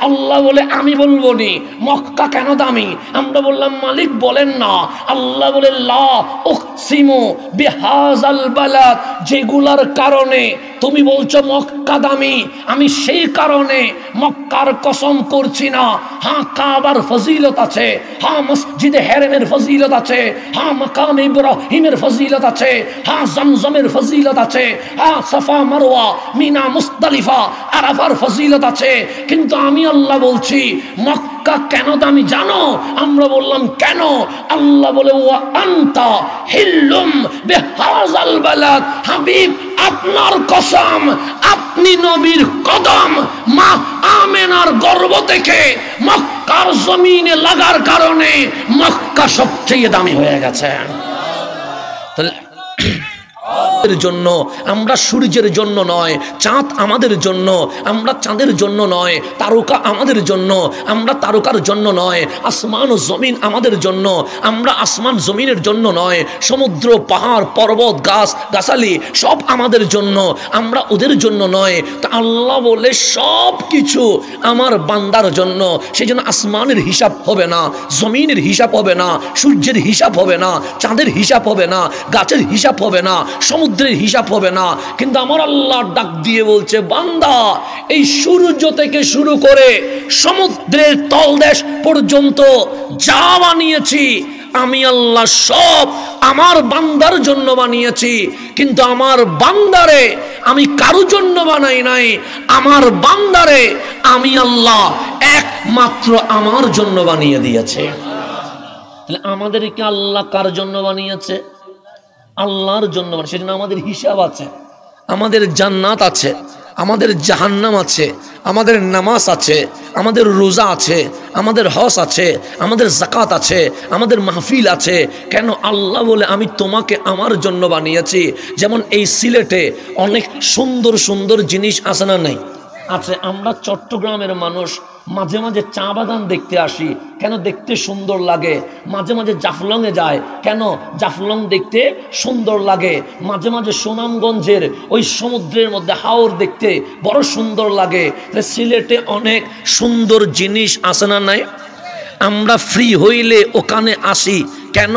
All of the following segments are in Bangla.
আল্লাহ বলে আমি বলবো নি মক্কা কেন দামি। আমরা বললাম মালিক বলেন না। আল্লাহ বলে লা উকসিমু বিহাযাল বালাদ, যেগুলার কারণে তুমি বলছো মক্কা দামি, আমি সেই কারণে মক্কার কসম করছি না। হ্যাঁ, কাবার ফজিলত আছে, হ্যাঁ মসজিদে হেরেমের ফজিলত আছে, হ্যাঁ মাকাম ইব্রাহিমের ফজিলত আছে, হ্যাঁ জমজমের ফজিলত আছে, হ্যাঁ সাফা মারওয়া মিনা মুজদালিফা আরাফার ফজিলত আছে। কিন্তু আমি আল্লাহ বলছি মক্কা কেন দামি জানো? আমরা বললাম কেন? আল্লাহ বলে ওয়া আনতা হিল্লুম বিহাযাল বালাদ, হাবিব আপনার কসম, আপনি নবীর কদম মা আমেনার গর্ভ থেকে মক্কার জমিনে লাগার কারণে মক্কা সবচেয়ে দামি হয়ে গেছে। জন্য আমরা সূর্যের জন্য নয়, চাঁদ আমাদের জন্য, আমরা চাঁদের জন্য নয়, তারকা আমাদের জন্য, আমরা তারকার জন্য নয়, আসমান ও জমিন আমাদের জন্য, আমরা আসমান জমিনের জন্য নয়, সমুদ্র পাহাড় পর্বত গাছ গাছালি সব আমাদের জন্য, আমরা ওদের জন্য নয়। তা আল্লাহ বলে সব কিছু আমার বান্দার জন্য। সেই জন্য আসমানের হিসাব হবে না, জমিনের হিসাব হবে না, সূর্যের হিসাব হবে না, চাঁদের হিসাব হবে না, গাছের হিসাব হবে না, সমুদ্রের হিসাব হবে না। কিন্তু আমার আল্লাহ ডাক দিয়ে বলছে বান্দা, এই সূর্য থেকে শুরু করে সমুদ্রের তলদেশ পর্যন্ত যা বানিয়েছি আমি আল্লাহ সব আমার বান্দার জন্য বানিয়েছি। কিন্তু আমার বান্দারে আমি কারো জন্য বানাই নাই, আমার বান্দারে আমি আল্লাহ একমাত্র আমার জন্য বানিয়ে দিয়েছে। তাহলে আমাদেরকে আল্লাহ কার জন্য বানিয়েছে? আল্লাহর জন্য। সেজন্য আমাদের হিসাব আছে, আমাদের জান্নাত আছে, আমাদের জাহান্নাম আছে, আমাদের নামাজ আছে, আমাদের রোজা আছে, আমাদের হজ আছে, আমাদের যাকাত আছে, আমাদের মাহফিল আছে। কেন? আল্লাহ বলে আমি তোমাকে আমার জন্য বানিয়েছি। যেমন এই সিলেটে অনেক সুন্দর সুন্দর জিনিস আছে না? নাই আছে। আমরা চট্টগ্রামের মানুষ মাঝে মাঝে চা বাগান দেখতে আসি। কেন? দেখতে সুন্দর লাগে। মাঝে মাঝে জাফলংয়ে যায়। কেন? জাফলং দেখতে সুন্দর লাগে। মাঝে মাঝে সুনামগঞ্জের ওই সমুদ্রের মধ্যে হাওর দেখতে বড় সুন্দর লাগে। সিলেটে অনেক সুন্দর জিনিস আছে না? নাই। আমরা ফ্রি হইলে ওখানে আসি। কেন?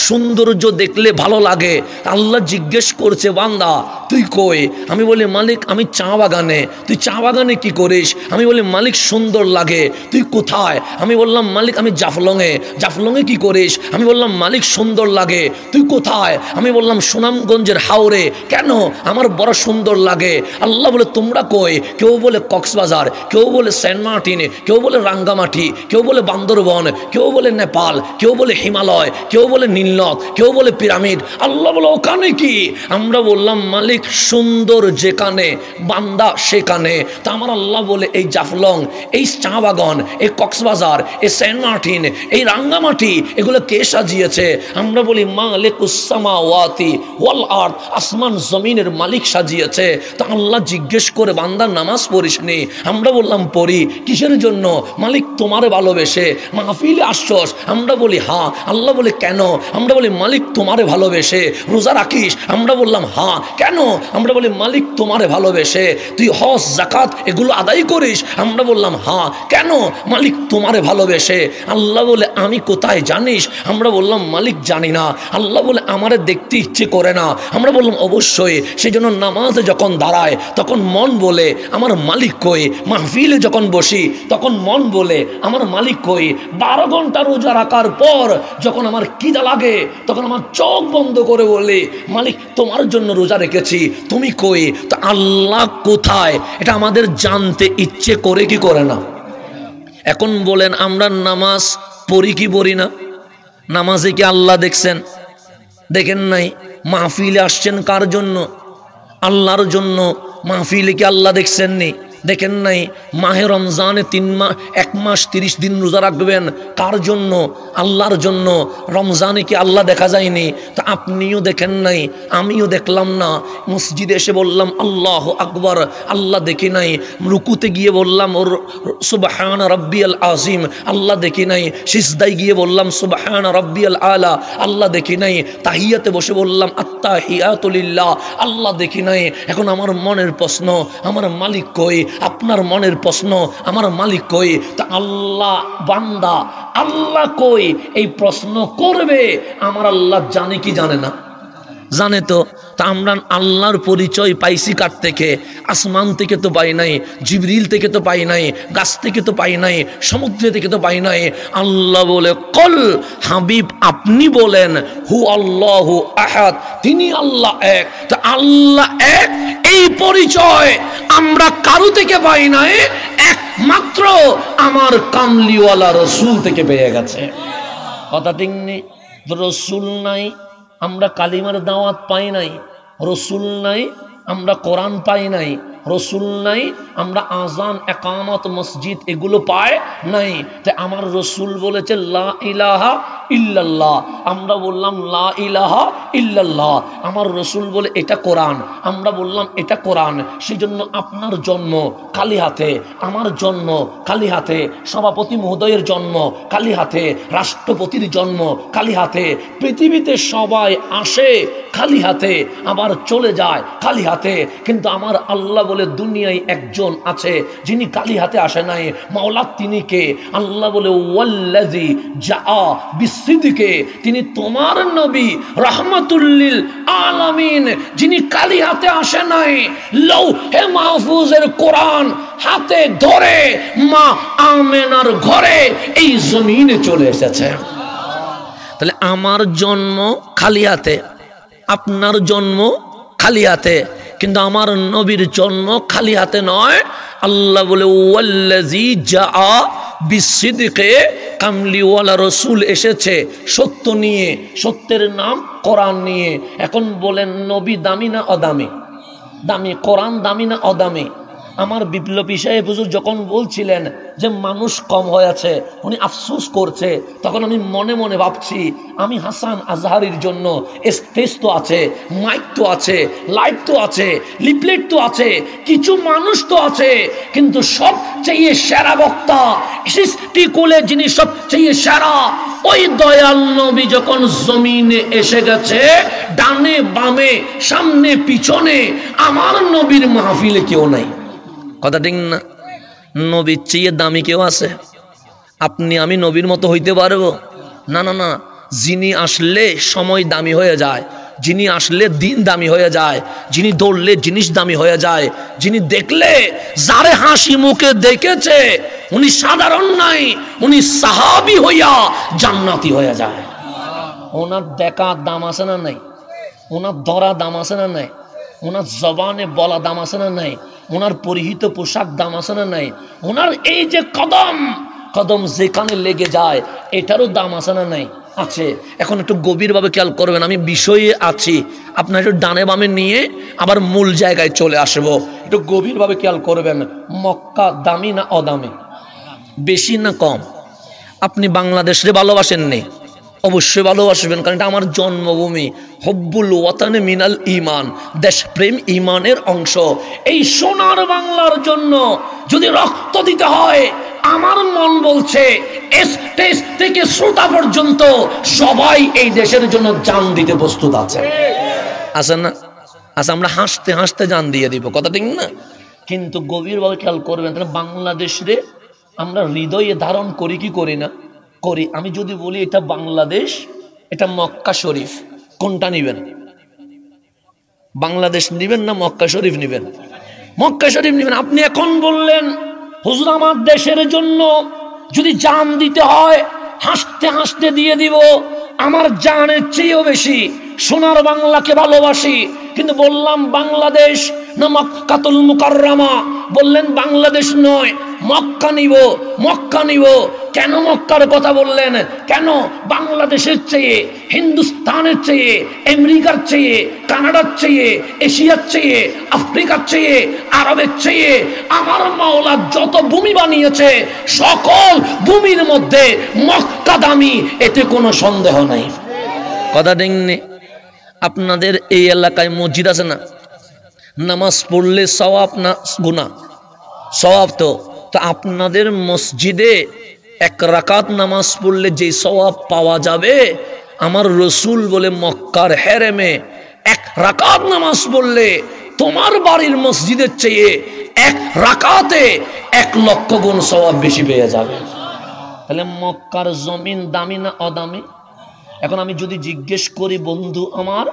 সৌন্দর্য দেখলে ভালো লাগে। আল্লাহ জিজ্ঞেস করছে বান্দা তুই কই? আমি বলি মালিক আমি চা বাগানে। তুই চা বাগানে কি করিস? আমি বলি মালিক সুন্দর লাগে। তুই কোথায়? আমি বললাম মালিক আমি জাফলংয়ে। জাফলংয়ে কি করিস? আমি বললাম মালিক সুন্দর লাগে। তুই কোথায়? আমি বললাম সুনামগঞ্জের হাওরে। কেন? আমার বড় সুন্দর লাগে। আল্লাহ বলে তোমরা কই? কেউ বলে কক্সবাজার, কেউ বলে সেন্ট মার্টিনে, কেউ বলে রাঙ্গামাটি, কেউ বলে বান্দরবন, কেউ বলে নেপাল, কেউ বলে হিমালয়, কেউ বলে নীলনদ, কেউ বলে পিরামিড। আল্লাহ বলে ওখানে কি? আমরা বললাম মালিক সুন্দর যেখানে বান্দা সেখানে। তা আমার আল্লাহ বলে এই জাফলং, এই চা বাগান, এই কক্সবাজার, এই সেন্ট মার্টিন, এই রাঙ্গামাটি এগুলো কে সাজিয়েছে? আমরা বলি মালিকুস সামাওয়াতি ওয়াল আরদ, আসমান জমিনের মালিক সাজিয়েছে। তা আল্লাহ জিজ্ঞেস করে বান্দা নামাজ পড়িসনি? আমরা বললাম পড়ি। কিসের জন্য? মালিক তোমারে ভালোবেসে। মাহফিলে আসছস? আমরা বলি হ্যাঁ। আল্লাহ বলে কেন? আমরা বলি মালিক তোমারে ভালোবেসে। রোজা রাখিস? আমরা বললাম হ্যাঁ। কেন? আমরা বলি মালিক তোমারে ভালোবেসে। তুই হজ যাকাত এগুলো আদায় করিস? আমরা বললাম হ্যাঁ। কেন? মালিক তোমারে ভালোবেসে। আল্লাহ বলে আমি কোথায় জানিস? আমরা বললাম মালিক জানি না। আল্লাহ বলে আমারে দেখতে ইচ্ছে করে না? আমরা বললাম অবশ্যই। সেই জন্য নামাজে যখন দাঁড়ায় তখন মন বলে আমার মালিক কই। মাহফিলে যখন বসি তখন মন বলে আমার মালিক কই। 12 ঘন্টা রোজা রাখার পর যখন আমার খিদা লাগে তখন আমার চোখ বন্ধ করে বলি মালিক তোমার জন্য রোজা রেখেছি, তুমি কই? তো আল্লাহ কোথায় এটা আমাদের জানতে ইচ্ছে করে কি করে না? এখন বলেন আমরা নামাজ পড়ি কি পড়ি না? নামাজে কি আল্লাহ দেখছেন? দেখেন নাই। মাহফিলে আসছেন কার জন্য? আল্লাহর জন্য। মাহফিলে কি আল্লাহ দেখছেন নি? দেখেন নাই। মাহে রমজানে 1 মাস 30 দিন রোজা রাখবেন কার জন্য? আল্লাহর জন্য। রমজানে কি আল্লাহ দেখা যায়নি? তা আপনিও দেখেন নাই, আমিও দেখলাম না। মসজিদে এসে বললাম আল্লাহু আকবার, আল্লাহ দেখি নাই। রুকুতে গিয়ে বললাম ওর সুবহান রাব্বিয়াল আযীম, আল্লাহ দেখি নাই। সিজদায় গিয়ে বললাম সুবহান রাব্বিয়াল আলা, আল্লাহ দেখি নাই। তাহিয়াতে বসে বললাম আত্তাহিয়াতু লিল্লাহ, আল্লাহ দেখি নাই। এখন আমার মনের প্রশ্ন আমার মালিক কই? আপনার মনের প্রশ্ন আমার মালিক কই, তা আল্লাহ বান্দা আল্লাহ কই এই প্রশ্ন করবে আমার আল্লাহ জানে কি জানে না? জানে তো। তা আমরা আল্লাহর পরিচয় পাইছি কার থেকে? আসমান থেকে তো পাই নাই, জিবরিল থেকে তো পাই নাই, গাছ থেকে তো পাই নাই, সমুদ্র থেকে তো পাই নাই। আল্লাহ বলে কল, হাবিব আপনি বলেন হু আল্লাহু আহাদ, তিনি আল্লাহ এক। তা আল্লাহ এক এই পরিচয় আমরা কারো থেকে পাই নাই, একমাত্র আমার কামলিওয়ালা রসুল থেকে পেয়ে গেছে। কথা ঠিক নেই? রসুল নাই আমরা কালিমার দাওয়াত পাই নাই, রসুল নাই আমরা কোরআন পাই নাই, রসুল নাই আমরা আজান একামত মসজিদ এগুলো পাই নাই। তাই আমার রসুল বলেছে লা ইলাহা ইল্লাল্লাহ, আমরা বললাম লা ইলাহা ইল্লাল্লাহ। আমার রসুল বলে এটা কোরআন, আমরা বললাম এটা কোরআন। সেই জন্য আপনার জন্ম খালি হাতে, আমার জন্ম খালি হাতে, সভাপতি মহোদয়ের জন্ম খালি হাতে, রাষ্ট্রপতির জন্ম খালি হাতে, পৃথিবীতে সবাই আসে খালি হাতে আবার চলে যায় খালি হাতে। কিন্তু আমার আল্লাহ বলে দুনিয়ায় একজন আছে যিনি খালি হাতে আসে নাই। মাওলা তিনি কে? আল্লাহ বলে ওয়াল্লাযী জাআ বিসিদকে, তিনি তোমার নবী রাহমাতুল্লিল আলামিন, যিনি খালি হাতে আসে নাই। লৌহে মাহফুজের কোরআন হাতে ধরে মা আমেনার ঘরে এই জমিনে চলে এসেছে। তাহলে আমার জন্ম খালি হাতে, আপনার জন্ম খালি হাতে, কিন্তু আমার নবীর জন্ম খালি হাতে নয়। আল্লাহ বলে ওয়াল্লাযী জাআ বিসিদকে, কামলিওয়ালা রসুল এসেছে সত্য নিয়ে, সত্যের নাম কোরআন নিয়ে। এখন বলেন নবী দামি না অদামি? দামি। কোরআন দামি না অদামি? আমার বিপ্লবী সাহেব হুজুর যখন বলছিলেন যে মানুষ কম হয়েছে, উনি আফসোস করছে, তখন আমি মনে মনে ভাবছি আমি হাসান আজহারির জন্য স্টেজ তো আছে, মাইক তো আছে, লাইট তো আছে, লিফলেট তো আছে, কিছু মানুষ তো আছে, কিন্তু সবচেয়ে সেরা বক্তা সৃষ্টিকুলে যিনি সবচেয়ে সেরা, ওই দয়াল নবী যখন জমিনে এসে গেছে, ডানে বামে সামনে পিছনে আমার নবীর মাহফিলে কেউ নাই। কথা ঠিক না? নবীর চেয়ে দামি কেউ আছে? আপনি আমি নবীর মতো হইতে পারবো? না না না। যিনি আসলে সময় দামি হয়ে যায়, যিনি আসলে দিন দামি হয়ে যায়, যিনি দৌড়লে জিনিস দামি হয়ে যায়, যিনি দেখলে যারে হাসি মুখে দেখেছে উনি সাধারণ নাই, উনি সাহাবী হইয়া জান্নাতি হয়ে যায়। ওনার দেখা দাম আছে না নাই? ওনার ধরা দাম আছে না নাই? ওনার জবানে বলা দাম আছে না নাই? ওনার পরিহিত পোশাক দাম আছে না নাই? ওনার এই যে কদম কদম যেখানে লেগে যায় এটারও দাম আছে না নাই? আছে। এখন একটু গভীরভাবে খেয়াল করবেন, আমি বিষয়ে আছি, আপনার একটু ডানে বামে নিয়ে আবার মূল জায়গায় চলে আসবো। একটু গভীরভাবে খেয়াল করবেন। মক্কা দামি না অদামি? বেশি না কম? আপনি বাংলাদেশে ভালোবাসেন নি? অবশ্যই ভালোবাসবেন, কারণ এটা আমার জন্মভূমি। হব্বুল ওয়াতানে মিনাল ইমান, দেশপ্রেম ইমানের অংশ। এই সোনার বাংলার জন্য যদি রক্ত দিতে হয়, আমার মন বলছে স্টেজ থেকে শ্রোতা পর্যন্ত সবাই এই দেশের জন্য জান দিতে প্রস্তুত আছে। আছে না? আচ্ছা, আমরা হাসতে হাসতে জান দিয়ে দিব, কথা ঠিক না? কিন্তু গভীরভাবে খেয়াল করবেন, তাহলে বাংলাদেশে আমরা হৃদয়ে ধারণ করি কি করি না? করি। আমি যদি বলি এটা বাংলাদেশ, এটা মক্কা শরীফ, কোনটা নিবেন? বাংলাদেশ নিবেন না মক্কা শরীফ নিবেন? মক্কা শরীফ নিবেন। আপনি এখন বললেন হুজুর আমার দেশের জন্য যদি জান দিতে হয় হাসতে হাসতে দিয়ে দিব, আমার জানের চেয়েও বেশি সোনার বাংলাকে ভালোবাসি। কিন্তু বললাম বাংলাদেশ না মক্কাতুল মুকাররমা, বললেন বাংলাদেশ নয় মক্কা নিব, মক্কা নিব। কেন মক্কার কথা বললেন? কেন? বাংলাদেশের চেয়ে, হিন্দুস্তানের চেয়ে, আমেরিকার চেয়ে, কানাডার চেয়ে, এশিয়ার চেয়ে, আফ্রিকার চেয়ে, আরবের চেয়ে আমার মাওলা যত ভূমি বানিয়েছে সকল ভূমির মধ্যে মক্কা দামি, এতে কোনো সন্দেহ নাই। কথা দেখনি? আপনাদের এই এলাকায় মসজিদ আছে না? নামাজ পড়লে সওয়াব না গুনাহ? সওয়াব তো। তো আপনাদের মসজিদে এক রাকাত নামাজ পড়লে যে সওয়াব পাওয়া যাবে, আমার রসুল বলে মক্কার হেরেমে এক রাকাত নামাজ পড়লে তোমার বাড়ির মসজিদের চেয়ে এক রাকাতে 1 লক্ষ গুণ সওয়াব বেশি পেয়ে যাবে। তাহলে মক্কার জমিন দামি না অদামি? এখন আমি যদি জিজ্ঞেস করি বন্ধু আমার,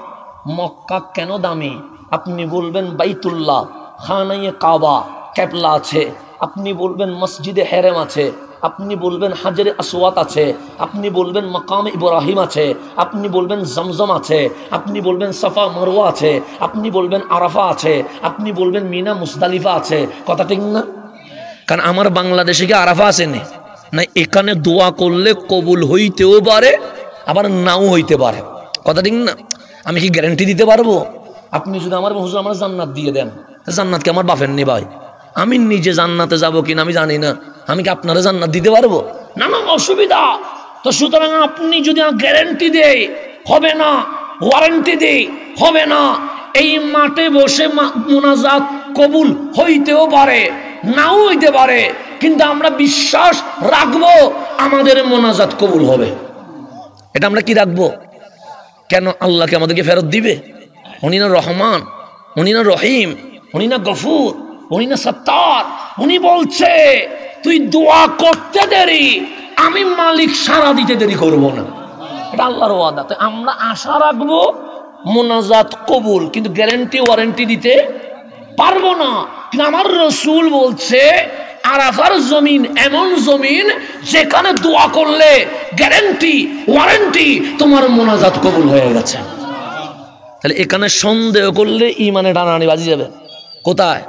মক্কা কেন দামি? আপনি বলবেন বাইতুল্লাহ, খানায়ে কাবা, কেবলা আছে। আপনি বলবেন মসজিদে হেরেম আছে। আপনি বলবেন হাজরে আসওয়াদ আছে। আপনি বলবেন মাকাম ইব্রাহিম আছে। আপনি বলবেন জমজম আছে। আপনি বলবেন সাফা মারওয়া আছে। আপনি বলবেন আরাফা আছে। আপনি বলবেন মিনা মুজদালিফা আছে। কথা ঠিক না? কারণ আমার বাংলাদেশে কি আরাফা আছে না? এখানে দোয়া করলে কবুল হইতেও পারে, আবার নাও হইতে পারে। কথা ঠিক না? আমি কি গ্যারান্টি দিতে পারবো? আপনি যদি আমার হুজুর আমার জান্নাত দিয়ে দেন, জান্নাত কি আমার বাপের নি ভাই? আমি নিজে জান্নাতে যাব কিনা আমি জানি না। আমি কি আপনারা জান্নাত দিতে পারবো? না না, অসুবিধা। তো সুতরাং আপনি যদি গ্যারান্টি দেয় হবে না, ওয়ারেন্টি দেয় হবে না, এই মাঠে বসে মুনাজাত কবুল হইতেও পারে, নাও হইতে পারে, কিন্তু আমরা বিশ্বাস রাখবো আমাদের মোনাজাত কবুল হবে। এটা আমরা কি রাখবো? কেন? আল্লাহকে আমাদেরকে ফেরত দিবে? উনি না রহমান, উনি না রহিম, উনি না গফুর, উনি না সত্তার? উনি বলছে তুই দোয়া করতে দেরি, আমি মালিক সারা দিতে দেরি করব না। এটা আল্লাহর ওয়াদা। তো আমরা আশা রাখবো মোনাজাত কবুল, কিন্তু গ্যারান্টি ওয়ারেন্টি দিতে পারবো না। কিন্তু আমার রসুল বলছে আরাফার জমিন এমন জমিন যেখানে দোয়া করলে গ্যারান্টি ওয়ারেন্টি তোমার মোনাজাত কবুল হয়ে গেছে। তাহলে এখানে সন্দেহ করলে ইমানে টানাটানি বাজি যাবে। কোথায়?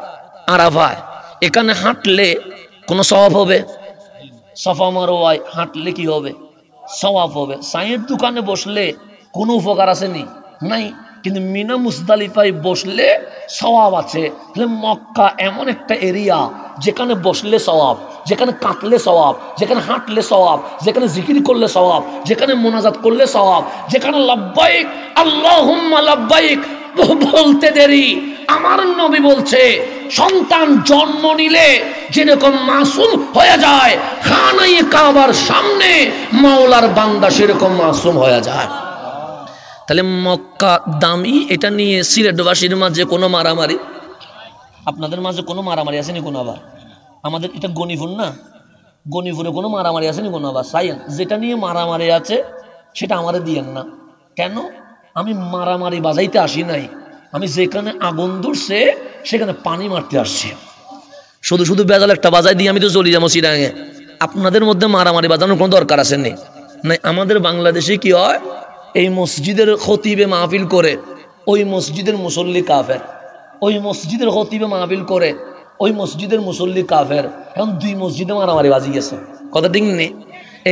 আরাফায়। এখানে হাঁটলে কোনো সওয়াব হবে? সাফা মারওয়ায় হাঁটলে কি হবে? সওয়াব হবে। চায়ের দোকানে বসলে কোনো উপকার আসেনি? নাই। কিন্তু মিনা মুজদালিফায় বসলে সওয়াব আছে। তাহলে মক্কা এমন একটা এরিয়া যেখানে বসলে সওয়াব, যেখানে কাঁদলে সওয়াব, যেখানে হাঁটলে সওয়াব, যেখানে জিকির করলে সওয়াব, যেখানে মোনাজাত করলে সওয়াব, যেখানে লাব্বাইক আল্লাহুম্মা লাব্বাইক বলতে দেরি। আমার নবী বলছে সন্তান জন্ম নিলে যেরকম মাসুম হয়ে যায়, খানায়ে কাবার সামনে মাওলার বান্দা সেরকম মাসুম হয়ে যায়। তাহলে মক্কা দামি, এটা নিয়ে সিলেটবাসীর মাঝে কোনো মারামারি? আপনাদের মাঝে কোনো মারামারি আসেনি কোনো? আবার আমাদের এটা গণিপুর না, গণিপুরে কোনো মারামারি আসেনি কোনো? আবার সাইন যেটা নিয়ে মারামারি আছে সেটা আমারে দিয়েন না। কেন? আমি মারামারি বাজাইতে আসি নাই, আমি যেখানে আগুন ধরছে সেখানে পানি মারতে আসছি। শুধু শুধু বেজাল একটা বাজাই দিয়ে আমি তো চলে যাবো চিরাঙে। আপনাদের মধ্যে মারামারি বাজানোর কোনো দরকার আছে না। আমাদের বাংলাদেশে কি হয়, এই মসজিদের খতিবে মাহফিল করে ওই মসজিদের মুসল্লি কাফের, ওই মসজিদের খতিবে মাহফিল করে ওই মসজিদের মুসল্লি কাফের। এখন দুই মসজিদে মারামারি বাজি গেছে। কথা ঠিক নেই?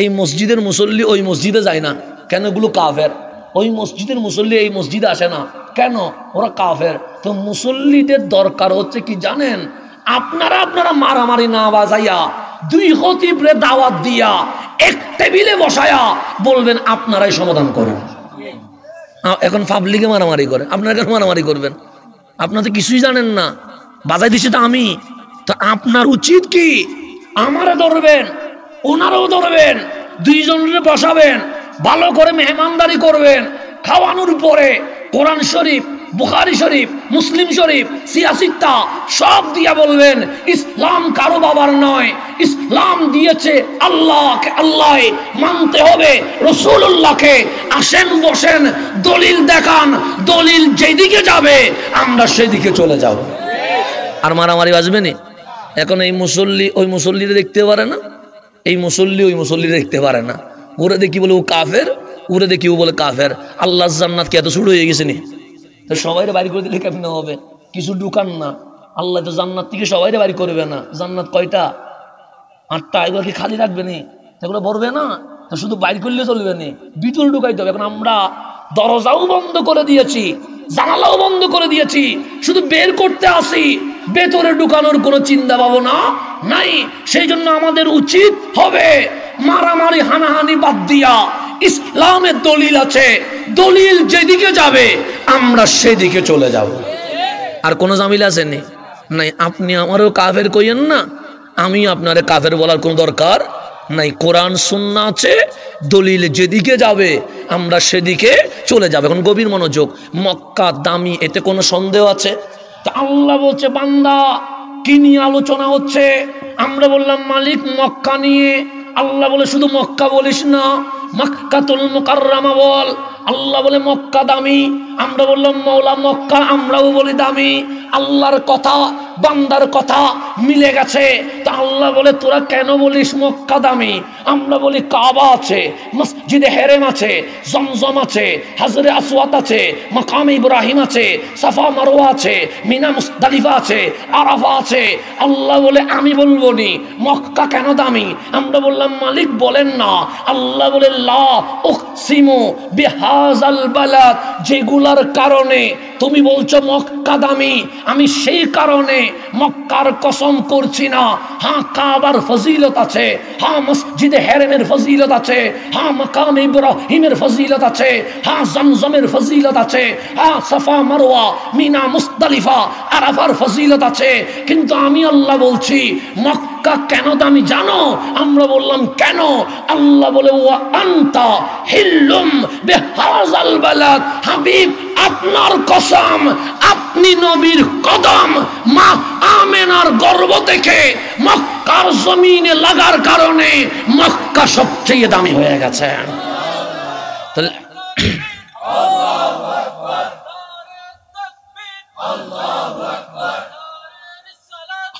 এই মসজিদের মুসল্লি ওই মসজিদে যায় না, কেন? এগুলো কাফের। ওই মসজিদের মুসল্লি এই মসজিদে আসে না, কেন? ওরা কাফের। তো মুসল্লিদের দরকার হচ্ছে কি জানেন? আপনারা মারামারি না বাজাইয়া দুই খতিবরে দাওয়াত দিয়া এক টেবিলে বসায়া বলবেন আপনারাই সমাধান করেন। এখন পাবলিকে মারামারি করে, আপনারা কেন মারামারি করবেন? আপনারা তো কিছুই জানেন না, বাজাই দিচ্ছি তো আমি। তো আপনার উচিত কি, আমারে ধরবেন, ওনারাও ধরবেন, দুইজনের বসাবেন, ভালো করে মেহমানদারি করবেন। খাওয়ানোর পরে কোরআন শরীফ, বুখারী শরীফ, মুসলিম শরীফ, সিয়াসিত্তা সব দিয়া বলবেন ইসলাম কারো বাবার নয়, ইসলাম দিয়েছে আল্লাহকে, আল্লাহ মানতে হবে রাসূলুল্লাহকে। আসেন বসেন, দলিল দেখান, দলিল যেদিকে যাবে আমরা সেদিকে চলে যাব। আর মারামারি বাজবে না। এখন এই মুসল্লি ওই মুসল্লিরে দেখতে পারে না, এই মুসল্লি ওই মুসল্লিরে দেখতে পারে না। ওরে দেখি বলে ও কাফের, ওরে দেখি ও বলে কাফের। আল্লাহর জান্নাত কি এত শুরু হয়ে গেছে নি? তো সবাইরে বাড়ি করে দিলে কেমন হবে? কিছু ঢুকান না। আল্লাহ তো জান্নাত থেকে সবাইরে বাড়ি করবে না। জান্নাত কয়টা? 8টা। এগুলো কি খালি রাখবে নি? এগুলো ভরবে না। তো শুধু বাইর করলে চলবে নি, বিটুল ঢুকাইতে হবে। এখন আমরা দরজাও বন্ধ করে দিয়েছি, জানালাও বন্ধ করে দিয়েছি, শুধু বের করতে আসি, ভেতরে ঢুকানোর কোনো চিন্তা ভাবনা নাই। সেই জন্য আমাদের উচিত হবে মারামারি হানাহানি বাদ দিয়া ইসলামের দলিল আছে, দলিল যেদিকে যাবে আমরা সেদিকে চলে যাব। আর কোনো জামিল আছে নাই। আপনি আমারও কাফের কইয়েন না, আমি আপনারে কাফের বলার কোনো দরকার নাই। কোরআন সুন্নাহ আছে, দলিল যেদিকে যাবে আমরা সেদিকে চলে যাব। এখন গভীর মনোযোগ। মক্কা দামি, এতে কোনো সন্দেহ আছে? তা আল্লাহ বলছে বান্দা কি নিয়ে আলোচনা হচ্ছে? আমরা বললাম মালিক মক্কা নিয়ে। আল্লাহ বলে শুধু মক্কা বলিস না, মক্কাতুল মুকাররমা বল। আল্লাহ বলে মক্কা দামি। আমরা বললাম মওলা মক্কা আমরাও বলি দামি। আল্লাহর কথা বান্দার কথা মিলে গেছে। তা আল্লাহ বলে তোরা কেন বলিস মক্কা দামি? আমরা বলি কাবা আছে, মসজিদে হেরেম আছে, জমজম আছে, হাজরে আসওয়াদ আছে, মাকাম ইব্রাহিম আছে, সাফা মারওয়া আছে, মিনা মুজদালিফা আছে, আরাফা আছে। আল্লাহ বলে আমি বলবো নি মক্কা কেন দামি? আমরা বললাম মালিক বলেন না। আল্লাহ বলে লা উকসিমু বিহাযাল বালাদ, যেগুলার কারণে তুমি বলছো মক্কা দামি, আমি সেই কারণে মক্কার কসম করছি না। হ্যাঁ কাবার ফজিলত আছে, হ্যাঁ মসজিদে হেরেমের ফজিলত আছে, হ্যাঁ মাকাম ইব্রাহিমের ফজিলত আছে, হ্যাঁ জমজমের ফজিলত আছে, হ্যাঁ সাফা মারওয়া মিনা মুজদালিফা আরাফার ফজিলত আছে। কিন্তু আমি আল্লাহ বলছি মক্কা কেন দামি জানো? আমরা বললাম কেন? আল্লাহ বলে ওয়া আনতা হিল্লুম বিহাযাল বালাদ, হাবিব আপনার কসম, আপনি নবীর কদম মা আমেনার গর্ভ থেকে মক্কার জমিনে লাগার কারণে মক্কা সবচেয়ে দামি হয়ে গেছে। তাহলে আল্লাহু আকবার, আল্লাহু আকবার,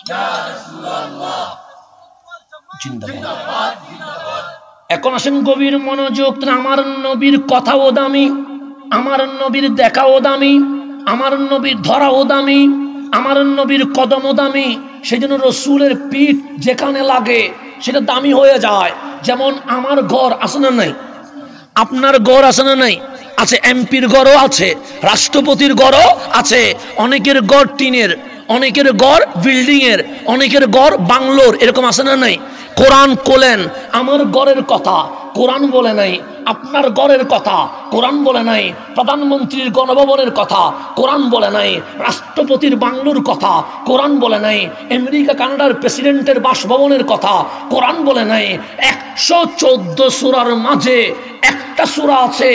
ইয়া রাসূলুল্লাহ, জিন্দাবাদ। এখন আসেন গভীর মনোযোগ। আমার নবীর কথাও দামি, আমার নবীর দেখাও দামি, আমার নবীর ধরাও দামি, আমার নবীর কদমও দামি। সেই জন্য রসুলের পিঠ যেখানে লাগে সেটা দামি হয়ে যায়। যেমন আমার ঘর আছে না নাই? আপনার ঘর আছে না নাই? আছে। এমপির ঘরও আছে, রাষ্ট্রপতির ঘরও আছে। অনেকের ঘর টিনের, অনেকের ঘর বিল্ডিং এর, অনেকের ঘর বাংলোর, এরকম আছে না নাই? কোরআন কোলেন আমার ঘরের কথা কোরআন বলে নাই, আপনার ঘরের কথা কোরআন বলে নাই, প্রধানমন্ত্রীর গণভবনের কথা কোরআন বলে নাই, রাষ্ট্রপতির বাংলোর কথা কোরআন বলে নাই, আমেরিকা কানাডার প্রেসিডেন্টের বাসভবনের কথা কোরআন বলে নাই। 114 সূরার মাঝে একটা সূরা আছে,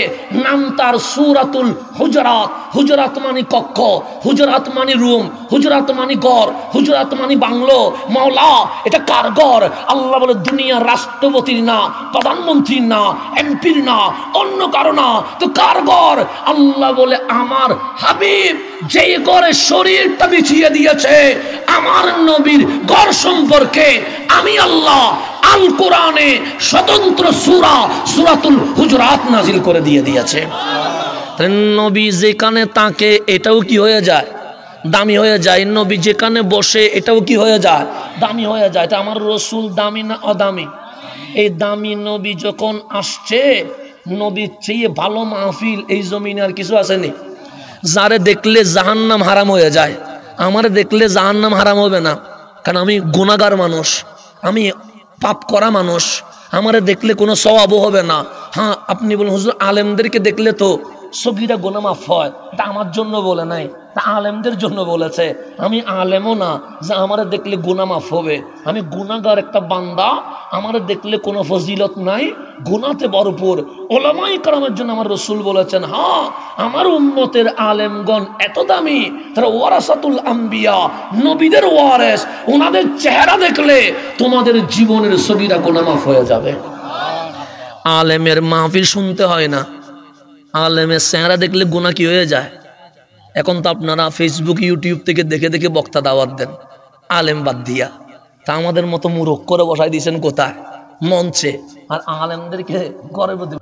নাম তার সূরাতুল হুজরাত। হুজরাত মানে কক্ষ, হুজরাত মানে রুম, হুজরাত মানে ঘর, হুজরাত মানে বাংলো। মাওলা এটা কার ঘর? আল্লাহ বলে দুনিয়ার রাষ্ট্রপতির না, প্রধানমন্ত্রীর না, এমপির না, অন্য কারো না, তো কার ঘর? আল্লাহ বলে আমার হাবিব যেই ঘরে শরীরটা বিছিয়ে দিয়েছে আমার নবীর ঘর সম্পর্কে আমি আল্লাহ আল কোরআনে স্বতন্ত্র সূরা সূরাতুল হুজরাত নাজিল করে দিয়েছে। নবী যেখানে তাকে এটাও কি হয়ে যায়? দামি হয়ে যায়। নবী যেখানে বসে এটাও কি হয়ে যায়? দামি হয়ে যায়। তা আমার রসুল দামি না অদামি? এই দামি নবী যখন আসছে, নবীর চেয়ে ভালো মাহফিল এই জমিনে আর কিছু আসেনি। যারে দেখলে জাহান্নাম হারাম হয়ে যায়, আমারে দেখলে জাহান্নাম হারাম হবে না, কারণ আমি গুনাহগার মানুষ, আমি পাপ করা মানুষ, আমারে দেখলে কোনো সওয়াবও হবে না। হ্যাঁ আপনি বলুন হুজুর আলেমদেরকে দেখলে তো সগীরা গুনাহ মাফ হয়, এটা আমার জন্য বলে নাই, তা আলেমদের জন্য বলেছে। আমি আলেমও না যে আমারে দেখলে গুনাহ মাফ হবে, আমি গুনাহগার একটা বান্দা, আমারে দেখলে কোনো ফজিলত নাই, গুনাহতে ভরপুর। উলামায়ে কেরামের জন্য আমার রাসূল বলেছেন হ্যাঁ আমার উম্মতের আলেমগণ এত দামি, তারা ওয়ারাসাতুল আম্বিয়া, নবীদের ওয়ারিস, ওনাদের চেহারা দেখলে তোমাদের জীবনের সগীরা গুনাহ মাফ হয়ে যাবে। আলেমের মাহফিল শুনতে হয় না, আলেমের চেহারা দেখলে গুনাহ কি হয়ে যায়। এখন তো আপনারা ফেসবুক ইউটিউব থেকে দেখে দেখে বক্তা দাওয়াত দেন আলেম বাদ দিয়া, তা আমাদের মতো মূর্খ করে বসাই দিয়েছেন কোথায়? মঞ্চে। আর আলেমদেরকে ঘরের প্রতি